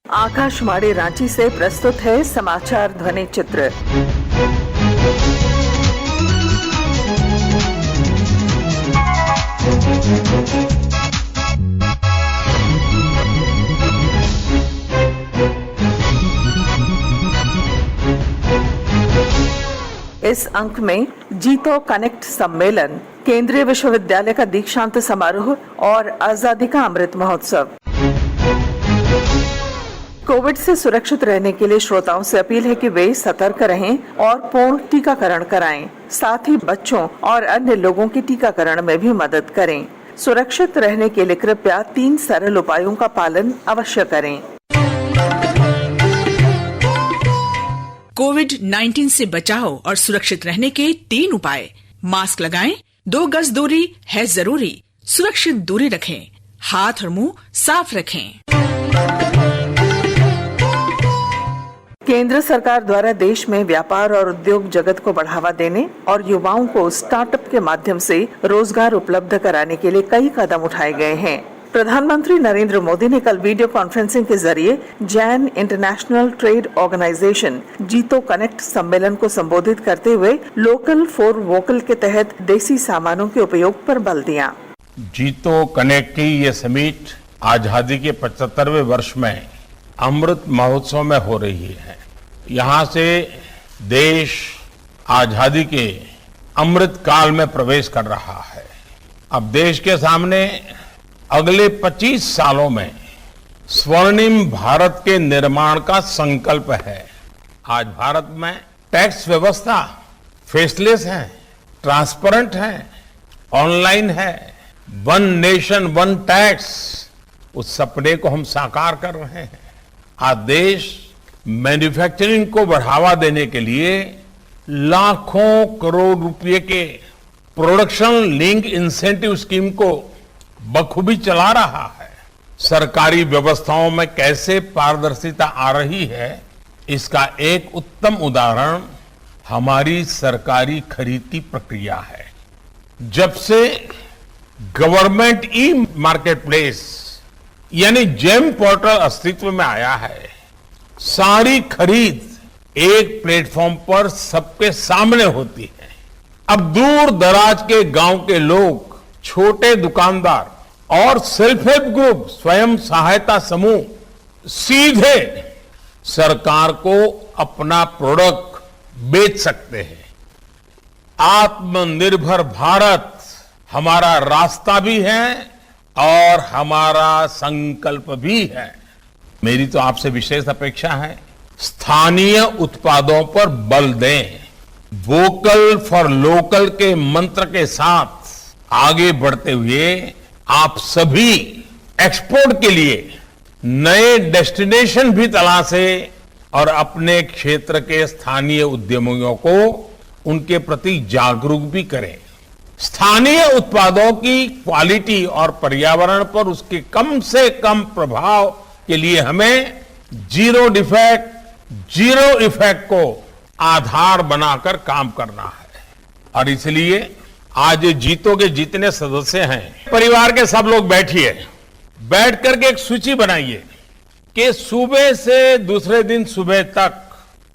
आकाशवाणी रांची से प्रस्तुत है समाचार ध्वनि चित्र। इस अंक में जीतो कनेक्ट सम्मेलन, केंद्रीय विश्वविद्यालय का दीक्षांत समारोह और आजादी का अमृत महोत्सव। कोविड से सुरक्षित रहने के लिए श्रोताओं से अपील है कि वे सतर्क रहें और पूर्ण टीकाकरण कराएं। साथ ही बच्चों और अन्य लोगों के टीकाकरण में भी मदद करें। सुरक्षित रहने के लिए कृपया 3 सरल उपायों का पालन अवश्य करें। कोविड-19 से बचाव और सुरक्षित रहने के 3 उपाय। मास्क लगाएं, 2 गज दूरी है जरूरी, सुरक्षित दूरी रखें, हाथ और मुंह साफ रखें। केंद्र सरकार द्वारा देश में व्यापार और उद्योग जगत को बढ़ावा देने और युवाओं को स्टार्टअप के माध्यम से रोजगार उपलब्ध कराने के लिए कई कदम उठाए गए हैं। प्रधानमंत्री नरेंद्र मोदी ने कल वीडियो कॉन्फ्रेंसिंग के जरिए जैन इंटरनेशनल ट्रेड ऑर्गेनाइजेशन जीतो कनेक्ट सम्मेलन को संबोधित करते हुए लोकल फॉर वोकल के तहत देसी सामानों के उपयोग पर बल दिया। जीतो कनेक्ट की ये समिट आजादी के 75वें वर्ष में अमृत महोत्सव में हो रही है। यहाँ से देश आजादी के अमृत काल में प्रवेश कर रहा है। अब देश के सामने अगले 25 सालों में स्वर्णिम भारत के निर्माण का संकल्प है। आज भारत में टैक्स व्यवस्था फेसलेस है, ट्रांसपेरेंट है, ऑनलाइन है। वन नेशन वन टैक्स, उस सपने को हम साकार कर रहे हैं। आज देश मैन्युफैक्चरिंग को बढ़ावा देने के लिए लाखों करोड़ रुपए के प्रोडक्शन लिंक इंसेंटिव स्कीम को बखूबी चला रहा है। सरकारी व्यवस्थाओं में कैसे पारदर्शिता आ रही है, इसका एक उत्तम उदाहरण हमारी सरकारी खरीद की प्रक्रिया है। जब से गवर्नमेंट ई मार्केट प्लेस यानी जेम पोर्टल अस्तित्व में आया है, सारी खरीद एक प्लेटफॉर्म पर सबके सामने होती है। अब दूर दराज के गांव के लोग, छोटे दुकानदार और सेल्फ हेल्प ग्रुप, स्वयं सहायता समूह सीधे सरकार को अपना प्रोडक्ट बेच सकते हैं। आत्मनिर्भर भारत हमारा रास्ता भी है और हमारा संकल्प भी है। मेरी तो आपसे विशेष अपेक्षा है, स्थानीय उत्पादों पर बल दें। वोकल फॉर लोकल के मंत्र के साथ आगे बढ़ते हुए आप सभी एक्सपोर्ट के लिए नए डेस्टिनेशन भी तलाशें और अपने क्षेत्र के स्थानीय उद्यमियों को उनके प्रति जागरूक भी करें। स्थानीय उत्पादों की क्वालिटी और पर्यावरण पर उसके कम से कम प्रभाव के लिए हमें जीरो डिफेक्ट, जीरो इफेक्ट को आधार बनाकर काम करना है। और इसलिए आज जीतो के जितने सदस्य हैं, परिवार के सब लोग बैठिए, बैठ करके एक सूची बनाइए कि सुबह से दूसरे दिन सुबह तक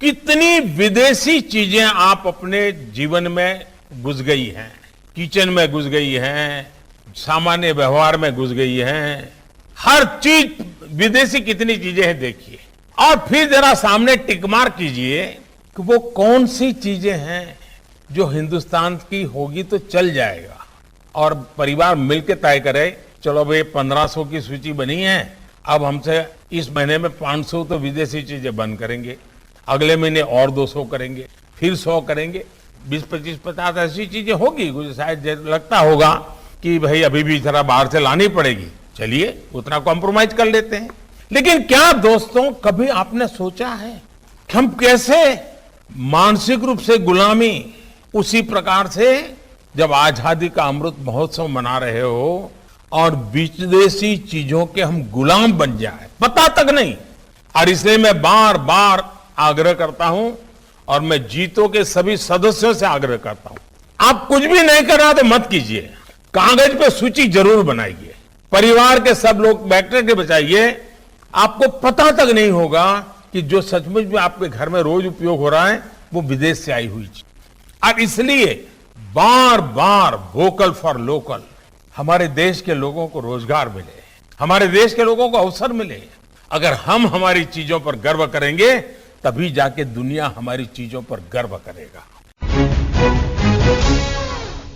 कितनी विदेशी चीजें आप अपने जीवन में घुस गई हैं। किचन में घुस गई हैं, सामान्य व्यवहार में घुस गई हैं, हर चीज विदेशी कितनी चीजें हैं देखिए, और फिर जरा सामने टिक मार्क कीजिए कि वो कौन सी चीजें हैं जो हिंदुस्तान की होगी तो चल जाएगा। और परिवार मिलकर तय करे, चलो भाई 1500 की सूची बनी है, अब हमसे इस महीने में 500 तो विदेशी चीजें बंद करेंगे, अगले महीने और 200 करेंगे, फिर 100 करेंगे, 20, 25, 50 ऐसी चीजें होगी। मुझे शायद लगता होगा कि भाई अभी भी जरा बाहर से लानी पड़ेगी, चलिए उतना कॉम्प्रोमाइज कर लेते हैं। लेकिन क्या दोस्तों, कभी आपने सोचा है कि हम कैसे मानसिक रूप से गुलामी, उसी प्रकार से जब आजादी का अमृत महोत्सव मना रहे हो और विदेशी चीजों के हम गुलाम बन जाए, पता तक नहीं। और इसलिए मैं बार बार आग्रह करता हूं और मैं जीतो के सभी सदस्यों से आग्रह करता हूं, आप कुछ भी नहीं करना तो मत कीजिए, कागज पे सूची जरूर बनाइए, परिवार के सब लोग बैठ के बचाइए, आपको पता तक नहीं होगा कि जो सचमुच में आपके घर में रोज उपयोग हो रहा है वो विदेश से आई हुई चीज। और इसलिए बार बार वोकल फॉर लोकल, हमारे देश के लोगों को रोजगार मिले, हमारे देश के लोगों को अवसर मिले। अगर हम हमारी चीजों पर गर्व करेंगे तभी जाके दुनिया हमारी चीजों पर गर्व करेगा।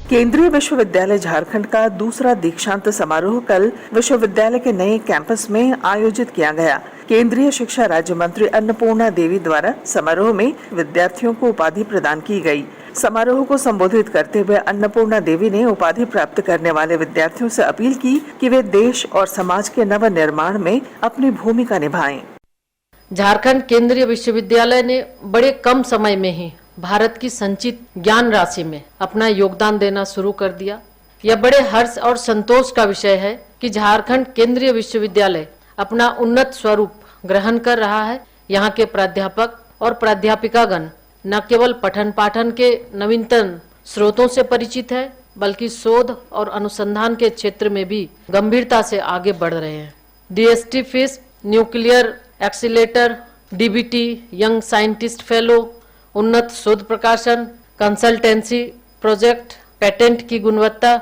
केंद्रीय विश्वविद्यालय झारखंड का दूसरा दीक्षांत समारोह कल विश्वविद्यालय के नए कैंपस में आयोजित किया गया। केंद्रीय शिक्षा राज्य मंत्री अन्नपूर्णा देवी द्वारा समारोह में विद्यार्थियों को उपाधि प्रदान की गई। समारोह को संबोधित करते हुए अन्नपूर्णा देवी ने उपाधि प्राप्त करने वाले विद्यार्थियों से अपील की कि वे देश और समाज के नव निर्माण में अपनी भूमिका निभाएं। झारखंड केंद्रीय विश्वविद्यालय ने बड़े कम समय में ही भारत की संचित ज्ञान राशि में अपना योगदान देना शुरू कर दिया। यह बड़े हर्ष और संतोष का विषय है कि झारखंड केंद्रीय विश्वविद्यालय अपना उन्नत स्वरूप ग्रहण कर रहा है। यहाँ के प्राध्यापक और प्राध्यापिकागण न केवल पठन पाठन के नवीनतम स्रोतों से परिचित है, बल्कि शोध और अनुसंधान के क्षेत्र में भी गंभीरता से आगे बढ़ रहे हैं। DST fish, nuclear accelerator, DBT, young scientist fellow, उन्नत शोध प्रकाशन, कंसल्टेंसी प्रोजेक्ट, पेटेंट की गुणवत्ता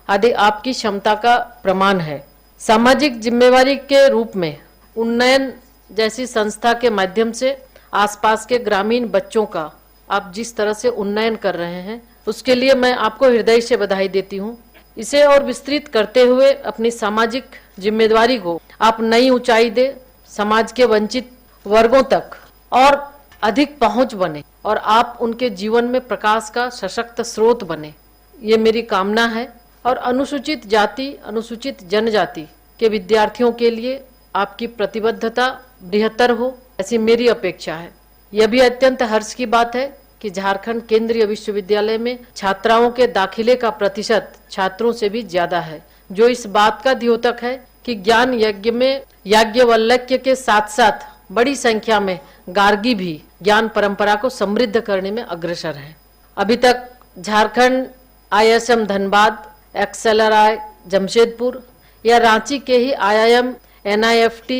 आदि आपकी क्षमता का प्रमाण है। सामाजिक जिम्मेवारी के रूप में उन्नयन जैसी संस्था के माध्यम से आसपास के ग्रामीण बच्चों का आप जिस तरह से उन्नयन कर रहे हैं, उसके लिए मैं आपको हृदय से बधाई देती हूँ। इसे और विस्तृत करते हुए अपनी सामाजिक जिम्मेदारी को आप नई ऊंचाई दे, समाज के वंचित वर्गों तक और अधिक पहुंच बने और आप उनके जीवन में प्रकाश का सशक्त स्रोत बने, ये मेरी कामना है। और अनुसूचित जाति, अनुसूचित जनजाति के विद्यार्थियों के लिए आपकी प्रतिबद्धता बृहत्तर हो, ऐसी मेरी अपेक्षा है। यह भी अत्यंत हर्ष की बात है कि झारखंड केंद्रीय विश्वविद्यालय में छात्राओं के दाखिले का प्रतिशत छात्रों से भी ज्यादा है, जो इस बात का द्योतक है कि ज्ञान यज्ञ में याज्ञवल्क्य के साथ साथ बड़ी संख्या में गार्गी भी ज्ञान परंपरा को समृद्ध करने में अग्रसर है। अभी तक झारखंड ISM धनबाद, XLRI जमशेदपुर या रांची के ही IIM, NIFT,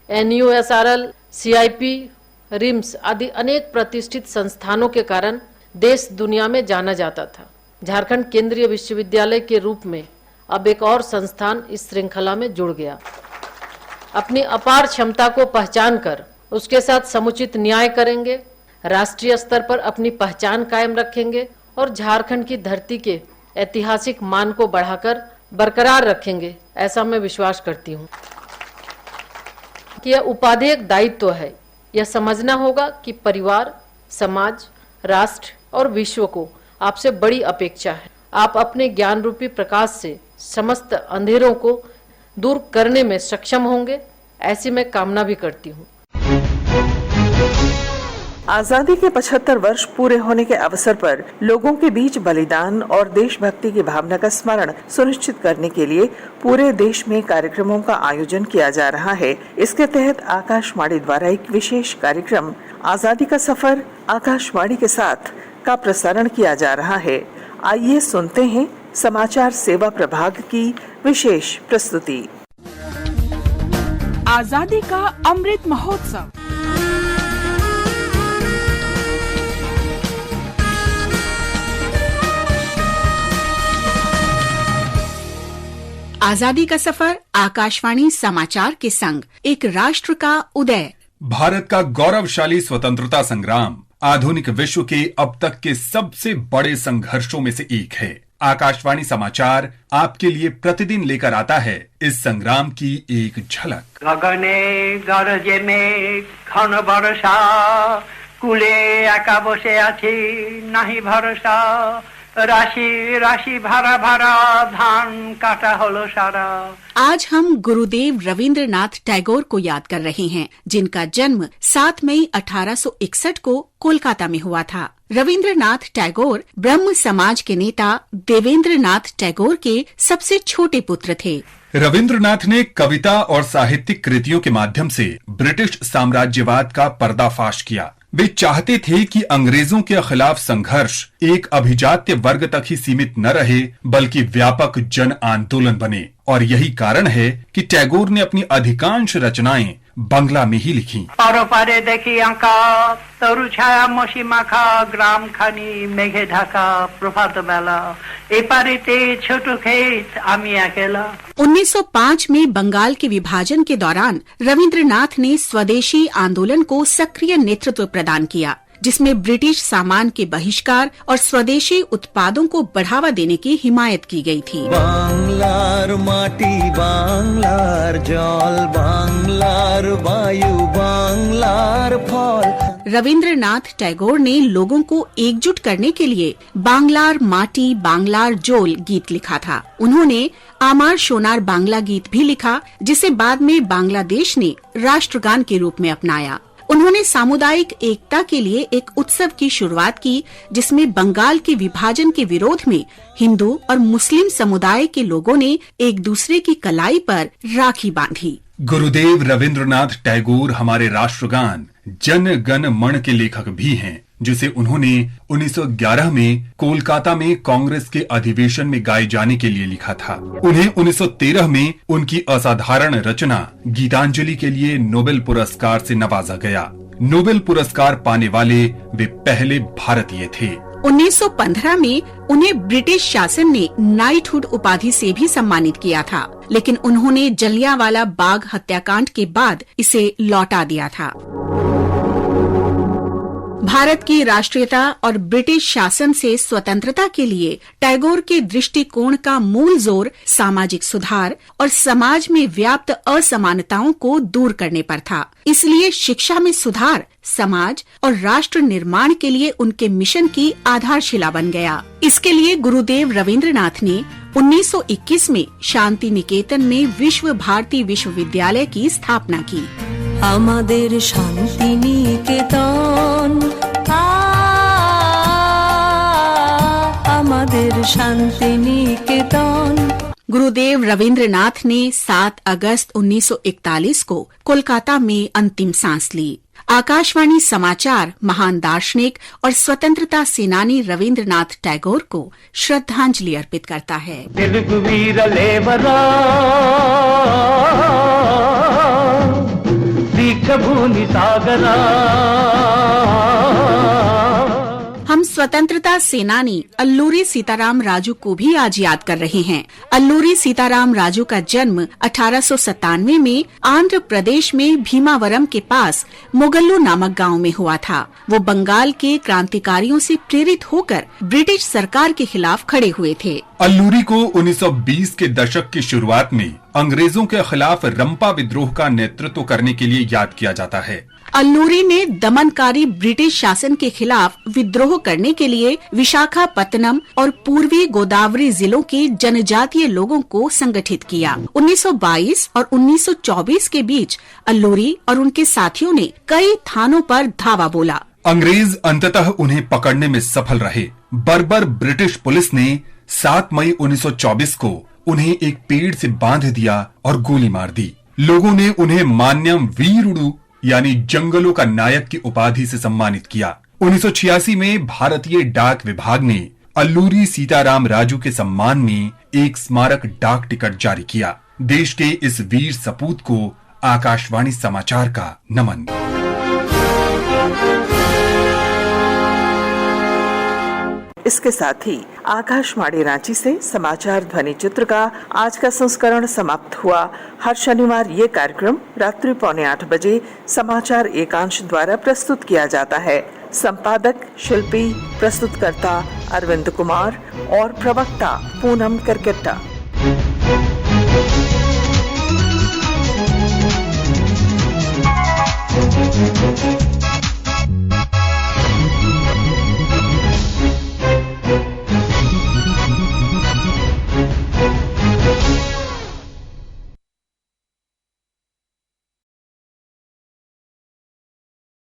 NUSRL, CIP, RIMS आदि अनेक प्रतिष्ठित संस्थानों के कारण देश दुनिया में जाना जाता था। झारखंड केंद्रीय विश्वविद्यालय के रूप में अब एक और संस्थान इस श्रृंखला में जुड़ गया। अपनी अपार क्षमता को पहचान कर उसके साथ समुचित न्याय करेंगे, राष्ट्रीय स्तर पर अपनी पहचान कायम रखेंगे और झारखंड की धरती के ऐतिहासिक मान को बढ़ाकर बरकरार रखेंगे, ऐसा मैं विश्वास करती हूँ। कि यह उपाधि एक दायित्व है। यह समझना होगा कि परिवार, समाज, राष्ट्र और विश्व को आपसे बड़ी अपेक्षा है। आप अपने ज्ञान रूपी प्रकाश से समस्त अंधेरों को दूर करने में सक्षम होंगे, ऐसी मैं कामना भी करती हूँ। आजादी के 75 वर्ष पूरे होने के अवसर पर लोगों के बीच बलिदान और देशभक्ति की भावना का स्मरण सुनिश्चित करने के लिए पूरे देश में कार्यक्रमों का आयोजन किया जा रहा है। इसके तहत आकाशवाणी द्वारा एक विशेष कार्यक्रम आजादी का सफर आकाशवाणी के साथ का प्रसारण किया जा रहा है। आइए सुनते हैं समाचार सेवा प्रभाग की विशेष प्रस्तुति। आजादी का अमृत महोत्सव। आजादी का सफर आकाशवाणी समाचार के संग एक राष्ट्र का उदय। भारत का गौरवशाली स्वतंत्रता संग्राम आधुनिक विश्व के अब तक के सबसे बड़े संघर्षों में से एक है। आकाशवाणी समाचार आपके लिए प्रतिदिन लेकर आता है इस संग्राम की एक झलक। गगने गरजे में घन बरसा, कुले एका बसे आछि नहीं भरोसा, राशि राशि भरा भरा धान काटा हलो सारा। आज हम गुरुदेव रविंद्रनाथ टैगोर को याद कर रहे हैं, जिनका जन्म 7 मई 1861 को कोलकाता में हुआ था। रविंद्रनाथ टैगोर ब्रह्म समाज के नेता देवेंद्रनाथ टैगोर के सबसे छोटे पुत्र थे। रविंद्रनाथ ने कविता और साहित्यिक कृतियों के माध्यम से ब्रिटिश साम्राज्यवाद का पर्दाफाश किया। वे चाहते थे कि अंग्रेजों के खिलाफ संघर्ष एक अभिजात्य वर्ग तक ही सीमित न रहे, बल्कि व्यापक जन आंदोलन बने। और यही कारण है कि टैगोर ने अपनी अधिकांश रचनाएं बांग्ला में ही लिखी। পরপারে দেখি আঁকা তরু ছায়া মশি মাখা গ্রাম খানি মেঘে ঢাকা প্রভাত বেলা এপারেতে ছোট ক্ষেত আমি একেলা। 1905 में बंगाल के विभाजन के दौरान रविंद्रनाथ ने स्वदेशी आंदोलन को सक्रिय नेतृत्व प्रदान किया, जिसमें ब्रिटिश सामान के बहिष्कार और स्वदेशी उत्पादों को बढ़ावा देने की हिमायत की गई थी। বাংলার মাটি বাংলার জল বাংলার বায়ু বাংলার ফল। रविंद्रनाथ टैगोर ने लोगों को एकजुट करने के लिए बांग्लार माटी बांग्लार जोल गीत लिखा था। उन्होंने आमार सोनार बांग्ला गीत भी लिखा, जिसे बाद में बांग्लादेश ने राष्ट्रगान के रूप में अपनाया। उन्होंने सामुदायिक एकता के लिए एक उत्सव की शुरुआत की, जिसमें बंगाल के विभाजन के विरोध में हिंदू और मुस्लिम समुदाय के लोगों ने एक दूसरे की कलाई पर राखी बांधी। गुरुदेव रविंद्रनाथ टैगोर हमारे राष्ट्रगान जन गण मन के लेखक भी हैं, जिसे उन्होंने 1911 में कोलकाता में कांग्रेस के अधिवेशन में गाए जाने के लिए लिखा था। उन्हें 1913 में उनकी असाधारण रचना गीतांजलि के लिए नोबेल पुरस्कार से नवाजा गया। नोबेल पुरस्कार पाने वाले वे पहले भारतीय थे। 1915 में उन्हें ब्रिटिश शासन ने नाइटहुड उपाधि से भी सम्मानित किया था, लेकिन उन्होंने जलियांवाला बाग हत्याकांड के बाद इसे लौटा दिया था। भारत की राष्ट्रीयता और ब्रिटिश शासन से स्वतंत्रता के लिए टैगोर के दृष्टिकोण का मूल जोर सामाजिक सुधार और समाज में व्याप्त असमानताओं को दूर करने पर था। इसलिए शिक्षा में सुधार समाज और राष्ट्र निर्माण के लिए उनके मिशन की आधारशिला बन गया। इसके लिए गुरुदेव रविंद्रनाथ ने 1921 में शांति निकेतन में विश्व भारती विश्वविद्यालय की स्थापना की। আমাদের শান্তি নিকেতন আমাদের শান্তি নিকেতন। गुरुदेव रविंद्रनाथ ने 7 अगस्त 1941 को कोलकाता में अंतिम सांस ली। आकाशवाणी समाचार महान दार्शनिक और स्वतंत्रता सेनानी रविंद्रनाथ टैगोर को श्रद्धांजलि अर्पित करता है। తెలుగు వీరలేవరా దీక్షభూమి సాగరా। हम स्वतंत्रता सेनानी अल्लूरी सीताराम राजू को भी आज याद कर रहे हैं। अल्लूरी सीताराम राजू का जन्म 1897 में आंध्र प्रदेश में भीमावरम के पास मोगल्लू नामक गांव में हुआ था। वो बंगाल के क्रांतिकारियों से प्रेरित होकर ब्रिटिश सरकार के खिलाफ खड़े हुए थे। अल्लूरी को 1920 के दशक की शुरुआत में अंग्रेजों के खिलाफ रंपा विद्रोह का नेतृत्व करने के लिए याद किया जाता है। अल्लूरी ने दमनकारी ब्रिटिश शासन के खिलाफ विद्रोह करने के लिए विशाखापत्तनम और पूर्वी गोदावरी जिलों के जनजातीय लोगों को संगठित किया। 1922 और 1924 के बीच अल्लूरी और उनके साथियों ने कई थानों पर धावा बोला। अंग्रेज अंततः उन्हें पकड़ने में सफल रहे। बर्बर ब्रिटिश पुलिस ने 7 मई 1924 को उन्हें एक पेड़ से बांध दिया और गोली मार दी। लोगों ने उन्हें मान्यम वीरुडु यानी जंगलों का नायक की उपाधि से सम्मानित किया। 1986 में भारतीय डाक विभाग ने अल्लूरी सीताराम राजू के सम्मान में एक स्मारक डाक टिकट जारी किया। देश के इस वीर सपूत को आकाशवाणी समाचार का नमन। इसके साथ ही आकाशवाणी रांची से समाचार ध्वनि चित्र का आज का संस्करण समाप्त हुआ। हर शनिवार ये कार्यक्रम रात्रि 7:45 बजे समाचार एकांश द्वारा प्रस्तुत किया जाता है। संपादक शिल्पी, प्रस्तुतकर्ता अरविंद कुमार और प्रवक्ता पूनम करकेट्टा।